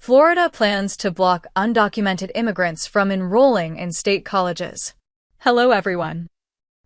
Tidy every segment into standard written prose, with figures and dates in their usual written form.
Florida plans to block undocumented immigrants from enrolling in state colleges. Hello everyone.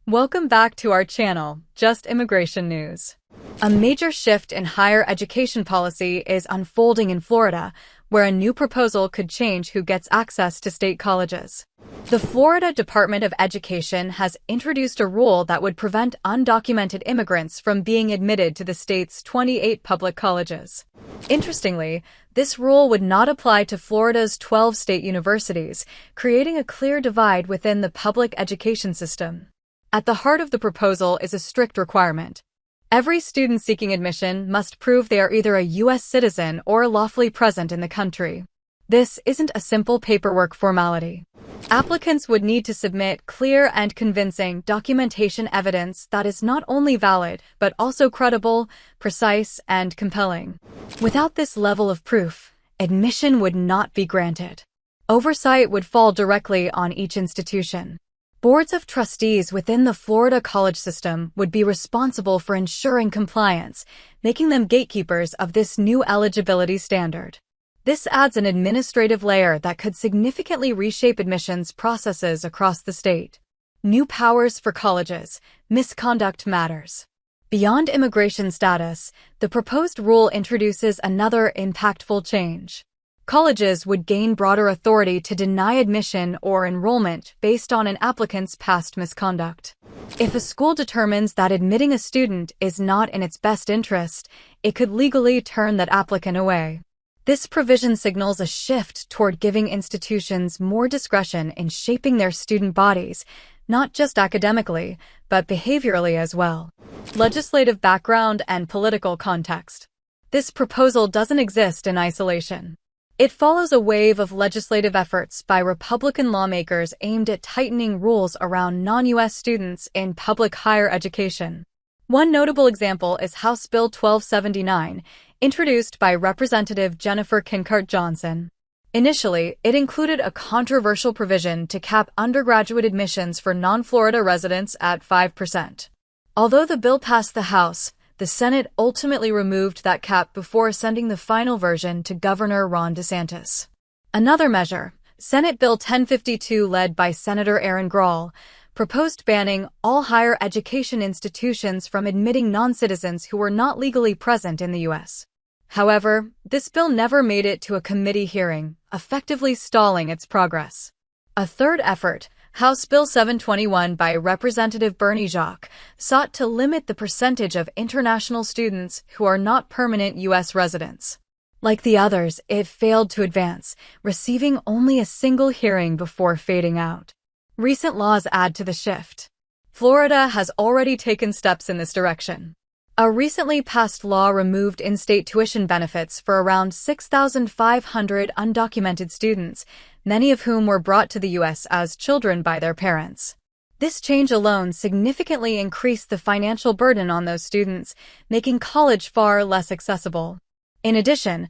Welcome back to our channel, Just Immigration News. A major shift in higher education policy is unfolding in Florida, where a new proposal could change who gets access to state colleges. The Florida Department of Education has introduced a rule that would prevent undocumented immigrants from being admitted to the state's 28 public colleges. Interestingly, this rule would not apply to Florida's 12 state universities, creating a clear divide within the public education system. At the heart of the proposal is a strict requirement. Every student seeking admission must prove they are either a U.S. citizen or lawfully present in the country. This isn't a simple paperwork formality. Applicants would need to submit clear and convincing documentation evidence that is not only valid, but also credible, precise, and compelling. Without this level of proof, admission would not be granted. Oversight would fall directly on each institution. Boards of trustees within the Florida college system would be responsible for ensuring compliance, making them gatekeepers of this new eligibility standard. This adds an administrative layer that could significantly reshape admissions processes across the state. New powers for colleges. Misconduct matters. Beyond immigration status, the proposed rule introduces another impactful change. Colleges would gain broader authority to deny admission or enrollment based on an applicant's past misconduct. If a school determines that admitting a student is not in its best interest, it could legally turn that applicant away. This provision signals a shift toward giving institutions more discretion in shaping their student bodies, not just academically, but behaviorally as well. Legislative background and political context. This proposal doesn't exist in isolation. It follows a wave of legislative efforts by Republican lawmakers aimed at tightening rules around non-U.S. students in public higher education. One notable example is House Bill 1279, introduced by Representative Jennifer Kincart Johnson. Initially, it included a controversial provision to cap undergraduate admissions for non-Florida residents at 5%. Although the bill passed the House, the Senate ultimately removed that cap before sending the final version to Governor Ron DeSantis. Another measure, Senate Bill 1052 led by Senator Aaron Grahl, proposed banning all higher education institutions from admitting non-citizens who were not legally present in the U.S. However, this bill never made it to a committee hearing, effectively stalling its progress. A third effort, House Bill 721 by Representative Bernie Jacques, sought to limit the percentage of international students who are not permanent U.S. residents. Like the others, it failed to advance, receiving only a single hearing before fading out. Recent laws add to the shift. Florida has already taken steps in this direction. A recently passed law removed in-state tuition benefits for around 6,500 undocumented students, many of whom were brought to the U.S. as children by their parents. This change alone significantly increased the financial burden on those students, making college far less accessible. In addition,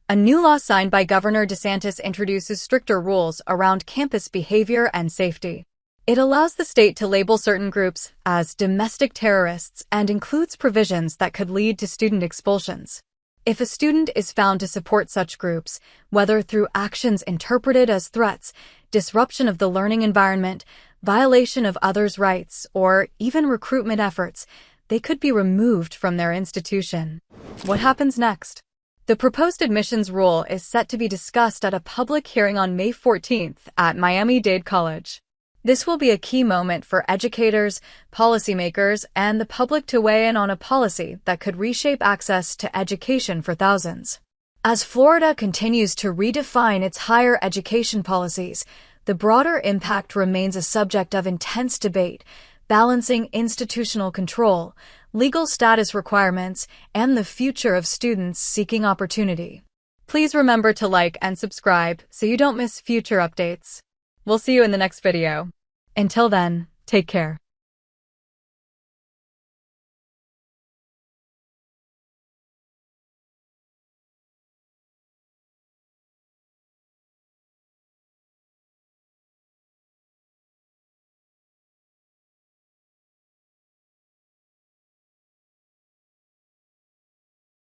a new law signed by Governor DeSantis introduces stricter rules around campus behavior and safety. It allows the state to label certain groups as domestic terrorists and includes provisions that could lead to student expulsions. If a student is found to support such groups, whether through actions interpreted as threats, disruption of the learning environment, violation of others' rights, or even recruitment efforts, they could be removed from their institution. What happens next? The proposed admissions rule is set to be discussed at a public hearing on May 14th at Miami-Dade College. This will be a key moment for educators, policymakers, and the public to weigh in on a policy that could reshape access to education for thousands. As Florida continues to redefine its higher education policies, the broader impact remains a subject of intense debate, balancing institutional control, legal status requirements, and the future of students seeking opportunity. Please remember to like and subscribe so you don't miss future updates. We'll see you in the next video. Until then, take care.